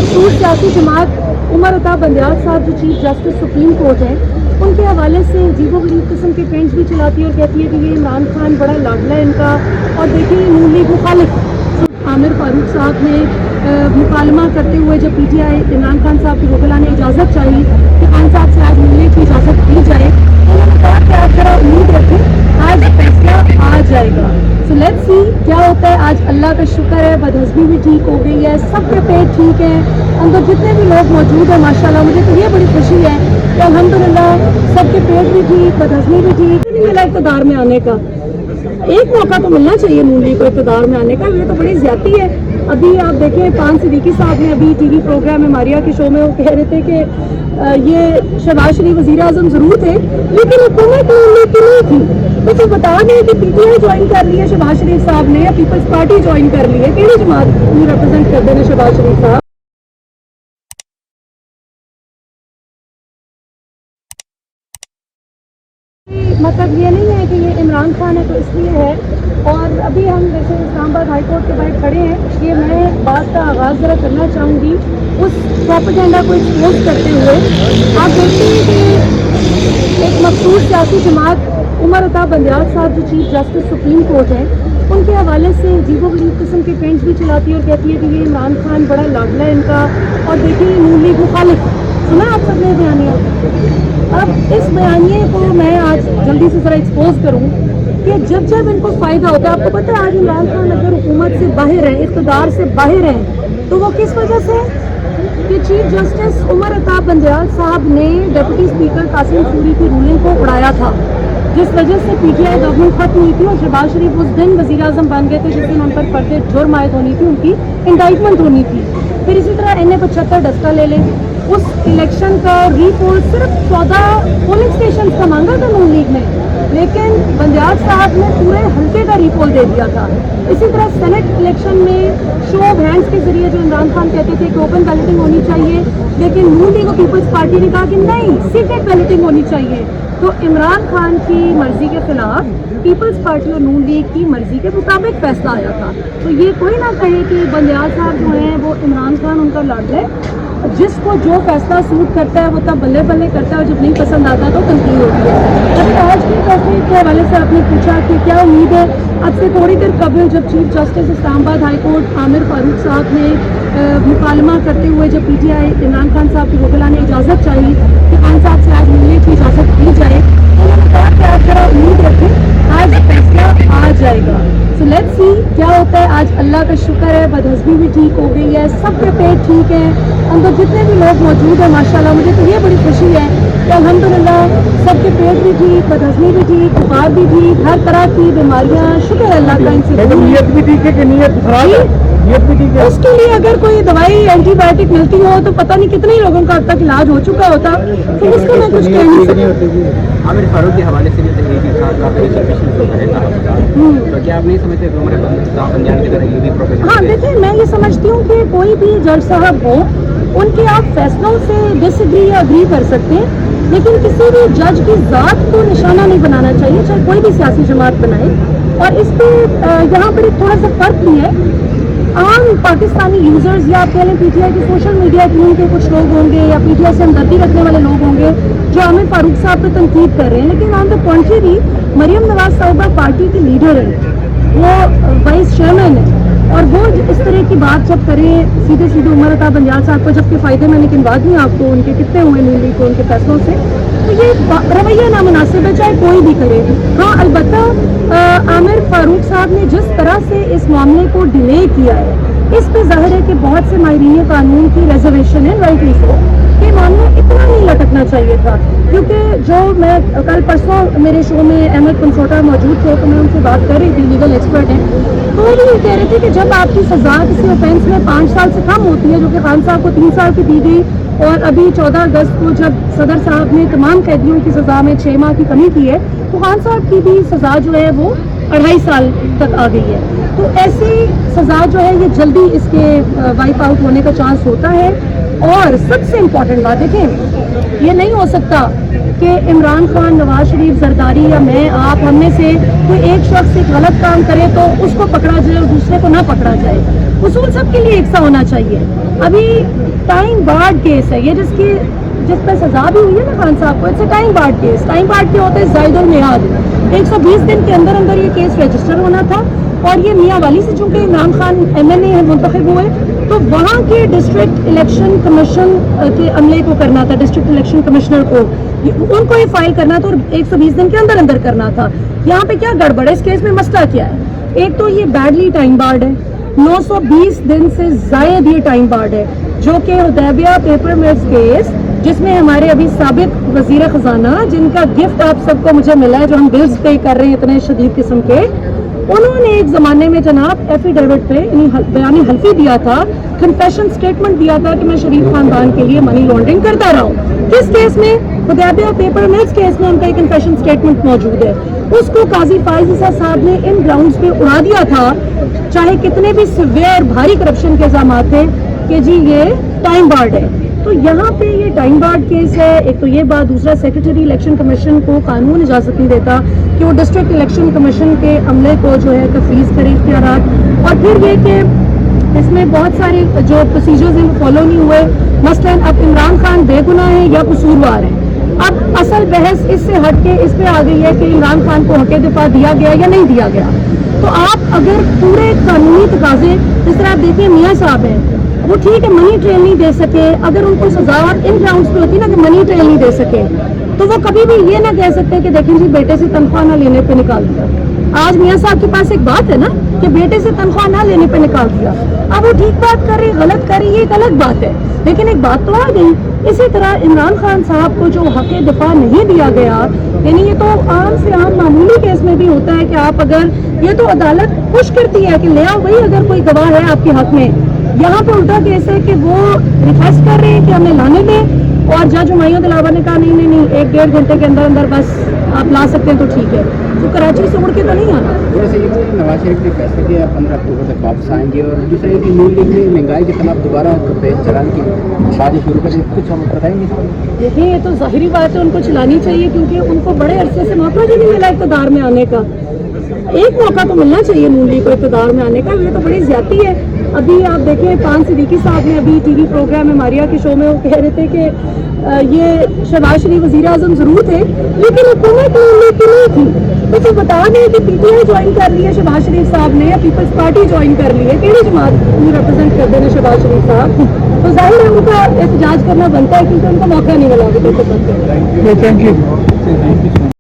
मखसूस सियासी जमात उमर अता बंदियाल साहब जो चीफ जस्टिस सुप्रीम कोर्ट हैं, उनके हवाले से अजीबोगरीब किस्म के पेंट्स भी चलाती है और कहती है कि ये इमरान खान बड़ा लाडला है इनका। और देखिए नून लीग मुखालिफ आमिर फारूक साहब ने मुकालमा करते हुए जब पीटीआई इमरान खान साहब की वकला ने इजाज़त चाहिए कि खान साहब से आज मिलने की इजाज़त दी जाए, उन्होंने कहा कि आप जरा उम्मीद रखें आज फैसला आ जाएगा। सो लेट्स सी क्या होता है। आज अल्लाह का शुक्र है, बदहज़मी भी ठीक हो गई है, सबके पेट ठीक हैं, अंदर जितने भी लोग मौजूद हैं माशाल्लाह। मुझे तो ये बड़ी खुशी है कि अल्हम्दुलिल्लाह सबके पेट भी ठीक, बदहज़मी भी ठीक। नहीं मिला इक़्तिदार में आने का, एक मौका तो मिलना चाहिए नून लीग को इक़्तिदार में आने का। ये तो बड़ी ज़्यादती है। अभी आप देखें पान सिद्दीकी साहब ने अभी टीवी प्रोग्राम में मारिया के शो में वो कह रहे थे कि ये शहबाज शरीफ वज़ीर आज़म ज़रूर थे लेकिन हुकूमत नून लीग की नहीं थी। तो बता दें कि पीटीआई ज्वाइन कर ली है शहबाज शरीफ साहब ने, या पीपल्स पार्टी ज्वाइन कर ली है, केड़ी जमात रिप्रेजेंट करते हैं शहबाज शरीफ साहब। मतलब ये नहीं है कि ये इमरान खान है तो इसलिए है। और अभी हम जैसे इस्लामाबाद हाई कोर्ट के बाहर खड़े हैं, ये मैं बात का आगाज़ ज़रा करना चाहूँगी उस प्रोपेगेंडा को एक्सपोज करते हुए। आप देखते हैं कि एक मखसूस सियासी जमात उमर अता बंदियाल साहब जो चीफ जस्टिस सुप्रीम कोर्ट हैं, उनके हवाले से अजीबोगरीब किस्म के पेंट्स भी चलाती है और कहती है कि ये इमरान खान बड़ा लाडला है इनका। और देखिए नून लीग मुखालिफ, सुना आप सबने बयानिया। अब इस बयानिए को मैं आज जल्दी से ज़रा एक्सपोज करूँ कि जब जब इनको फ़ायदा होता है, आपको पता है आज इमरान खान अगर हुकूमत से बाहर है, इक़्तिदार से बाहर हैं, तो वो किस वजह से कि चीफ जस्टिस उमर अता बंदियाल साहब ने डिप्टी स्पीकर कासिम सूरी की रूलिंग को उड़ाया था, जिस वजह से पीटीआई गवर्नमेंट खत्म हुई थी और शहबाज शरीफ उस दिन वज़ीर आज़म बन गए थे जिस दिन उन पर फर्द जुर्म आयद होनी थी, उनकी इंडाइटमेंट होनी थी। फिर इसी तरह NA-75 डस्का ले लें, उस इलेक्शन का रीपोल सिर्फ 14 पोलिंग स्टेशन का मांगा था नून लीग ने, लेकिन बंदियाल साहब ने पूरे हल्के का रीपोल दे दिया था। इसी तरह सेनेट इलेक्शन में शो ऑफ हैंड्स के जरिए जो इमरान खान कहते थे कि ओपन बैलेटिंग होनी चाहिए, लेकिन नून लीग और पीपल्स पार्टी ने कहा कि नहीं सीक्रेट बैलेटिंग होनी चाहिए। तो इमरान खान की मर्जी के खिलाफ पीपल्स पार्टी और नून लीग की मर्जी के मुताबिक फैसला आया था। तो ये कोई ना कहे कि बंदियाल साहब जो हैं वो इमरान खान उनका लाडला है। जिसको जो फैसला सूट करता है वो तब बल्ले बल्ले करता है और जब नहीं पसंद आता तो तनकीद होती है। अभी आज के फैसले के हवाले से आपने पूछा कि क्या उम्मीद है, अब से थोड़ी देर कबल जब chief justice Islamabad high court Aamir Farooq साहब ने मुकालमा करते हुए जब पीटीआई इमरान खान साहब की वकला ने इजाज़त चाहिए कि खान साहब से आज मिलने की इजाज़त दी जाए, उन्होंने कहा कि आप जरा उम्मीद रखें आज फैसला आ जाएगा। सो लेट्स सी क्या होता है। आज अल्लाह का शुक्र है, बदहज़मी भी ठीक हो गई है, सबके पेट ठीक हैं, अंदर जितने भी लोग मौजूद हैं माशाल्लाह। मुझे तो ये बड़ी खुशी है कि अल्हम्दुलिल्लाह सबके पेट भी ठीक, बदहज़मी भी ठीक, बुखार भी ठीक, हर तरह की बीमारियाँ शुक्र है अल्लाह का इनसे। नीयत भी ठीक है कि नीयत खराब है? नीयत भी ठीक है। उसके लिए अगर कोई दवाई एंटीबायोटिक मिलती हो तो पता नहीं कितने ही लोगों का अब तक इलाज हो चुका होता, तो उसको मैं कुछ कह नहीं सकती। आमिर फारूक के हवाले से भी तहरीक इंसाफ काफी रिजर्वेशन तो क्या आप नहीं समझते उमर बंदियाल की तरह ये भी प्रोफेसर? हाँ देखिए, मैं ये समझती हूँ कि कोई भी जज साहब हो उनके आप फैसलों से डिसएग्री या अग्री कर सकते हैं, लेकिन किसी भी जज की ज़ात को निशाना नहीं बनाना चाहिए, चाहे कोई भी सियासी जमात बनाए। और इस पर यहाँ पर एक थोड़ा सा फ़र्क भी है। आम पाकिस्तानी यूज़र्स या आप कह लें पीटीआई की सोशल मीडिया टीम के कुछ लोग होंगे या पीटीआई से हमदर्दी रखने वाले लोग होंगे जो आमिर फारूक साहब पर तनकीद कर रहे हैं, लेकिन ऑन द कॉन्ट्री मरियम नवाज साहिबा पार्टी की लीडर है, वो वाइस चेयरमैन है, और वो इस तरह की बात जब करें सीधे सीधे उमर अता बंदियाल साहब को, जबकि फ़ायदे मैंने गिनवा दी आपको उनके कितने हुए नून लीग को उनके फैसलों से, तो ये रवैया नामुनासिब है चाहे कोई भी करे। हाँ अलबत्ता आमिर फारूक साहब ने जिस तरह से इस मामले को डिले किया है, इस पे ज़ाहिर है कि बहुत से माहिरीन कानून की रिजर्वेशन है राइटली सो कि मामला इतना नहीं लटकना चाहिए था। क्योंकि जो मैं कल परसों मेरे शो में अहमद पंसोटा मौजूद थे तो मैं उनसे बात कर रही थी, लीगल एक्सपर्ट हैं, तो वो भी ये कह रहे थे कि जब आपकी सज़ा किसी ऑफेंस में 5 साल से कम होती है, जो कि खान साहब को 3 साल की दी गई, और अभी 14 अगस्त को जब सदर साहब ने तमाम कैदियों की सज़ा में 6 माह की कमी की है, तो खान साहब की भी सज़ा जो है वो 2.5 साल तक आ गई है। तो ऐसी सज़ा जो है ये जल्दी इसके वाइप आउट होने का चांस होता है। और सबसे इम्पॉर्टेंट बात देखें, ये नहीं हो सकता कि इमरान खान, नवाज शरीफ, जरदारी या मैं, आप, हम में से कोई एक शख्स एक गलत काम करे तो उसको पकड़ा जाए और दूसरे को ना पकड़ा जाए। उसूल सबके लिए एक सा होना चाहिए। अभी टाइम बार्ड केस है ये, जिस पर सजा भी हुई है ना खान साहब को, it's a time barred case. Time barred क्या होता है? जायद और मियाद। 120 दिन के अंदर अंदर ये केस रजिस्टर होना था, और ये मियाँ वाली से चूंकि इमरान खान MNA मुंतखब हुए, तो वहाँ के डिस्ट्रिक्ट इलेक्शन कमीशन के अमले को करना था, डिस्ट्रिक्ट इलेक्शन कमिश्नर को, उनको ये फाइल करना था और 120 दिन के अंदर अंदर करना था। यहाँ पे क्या गड़बड़ है? इस केस में मसला क्या है? एक तो ये बैडली टाइम बार्ड है, 920 दिन से जायद ये टाइम बार्ड है, जो कि हुदैबिया पेपर मिल्स केस, जिसमें हमारे अभी साबिक वजीर खजाना, जिनका गिफ्ट आप सबको मुझे मिला है, जो हम बिल्स पे कर रहे हैं इतने शदीद किस्म के, उन्होंने एक ज़माने में जनाब एफिडेविट पे बयानी हल्फी दिया था, कन्फेशन स्टेटमेंट दिया था कि मैं शरीफ खानदान के लिए मनी लॉन्ड्रिंग करता रहा हूँ। किस केस में? हुदैबिया पेपर मिल्स केस में उनका एक कन्फेशन स्टेटमेंट मौजूद है। उसको काजी फाइज ईसा साहब ने इन ग्राउंड्स पे उड़ा दिया था, चाहे कितने भी सिवियर भारी करप्शन के इल्जाम थे कि जी ये टाइम बार्ड है। तो यहाँ पे ये टाइम बार्ड केस है, एक तो ये बात। दूसरा, सेक्रेटरी इलेक्शन कमीशन को कानून इजाज़त नहीं देता कि वो डिस्ट्रिक्ट इलेक्शन कमीशन के अमले को जो है तफवीज़ करे इख्तियारात। और फिर ये कि इसमें बहुत सारे जो प्रोसीजर्स हैं वो फॉलो नहीं हुए। मसलन अब इमरान खान बेगुनाह है या कसूरवार है। अब असल बहस इससे हट के इस पे आ गई है कि इमरान खान को हक़ दिफा दिया गया या नहीं दिया गया। तो आप अगर पूरे कानूनी तकाजे, जिस तरह आप देखिए मियाँ साहब हैं, वो ठीक है मनी ट्रेल नहीं दे सके, अगर उनको सजा इन ग्राउंड्स पे होती ना कि मनी ट्रेल नहीं दे सके, तो वो कभी भी ये ना कह सकते कि देखें जी बेटे से तनख्वाह ना लेने पे निकाल दिया। आज मियाँ साहब के पास एक बात है ना कि बेटे से तनख्वाह ना लेने पे निकाल दिया। अब वो ठीक बात कर रही, गलत कर रही, ये एक अलग बात है, लेकिन एक बात तो आ गई। इसी तरह इमरान खान साहब को जो हक़ दिफा नहीं दिया गया, यानी ये तो आम से आम मामूली केस में भी होता है कि आप अगर, ये तो अदालत खुश करती है कि ले आओ भाई अगर कोई गवाह है आपके हक में। यहाँ पे उल्टा केस है कि वो रिक्वेस्ट कर रहे हैं कि हमें लाने दें, और जज हुमायूं दिलावर ने कहा नहीं नहीं नहीं, 1-1.5 घंटे के अंदर अंदर बस आप ला सकते हैं तो ठीक है। तो कराची से उड़ के तो नहीं आना। थोड़ा सा ये नवाज शरीफ ने फैसला किया 15 अक्टूबर तक वापस आएंगे, और दूसरा कि नून लीग ने महंगाई के खिलाफ दोबारा चलाने की साजिश शुरू कर दी, कुछ हम बताएंगे? देखिए ये तो जाहिरी बात है, उनको चलानी चाहिए, क्योंकि उनको बड़े अरसे से मौका भी नहीं मिला इक़्तिदार में आने का। एक मौका तो मिलना चाहिए नून लीग को इक़्तिदार में आने का, ये तो बड़ी ज्यादती है। अभी आप देखें पान सिद्दीकी साहब ने अभी टीवी प्रोग्राम में मारिया के शो में वो कह रहे थे कि ये शहबाज शरीफ वज़ीर आज़म जरूर थे लेकिन हुकूमत नून लीग की नहीं थी। तो बता दें कि PTI ज्वाइन कर ली है शहबाज शरीफ साहब ने, या पीपल्स पार्टी ज्वाइन कर ली है, केड़ी जमात में रिप्रेजेंट करते हैं शहबाज शरीफ साहब, तो जाहिर है उनका एहतजाज करना बनता है, क्योंकि उनको मौका नहीं मिला अभी तक। Thank you.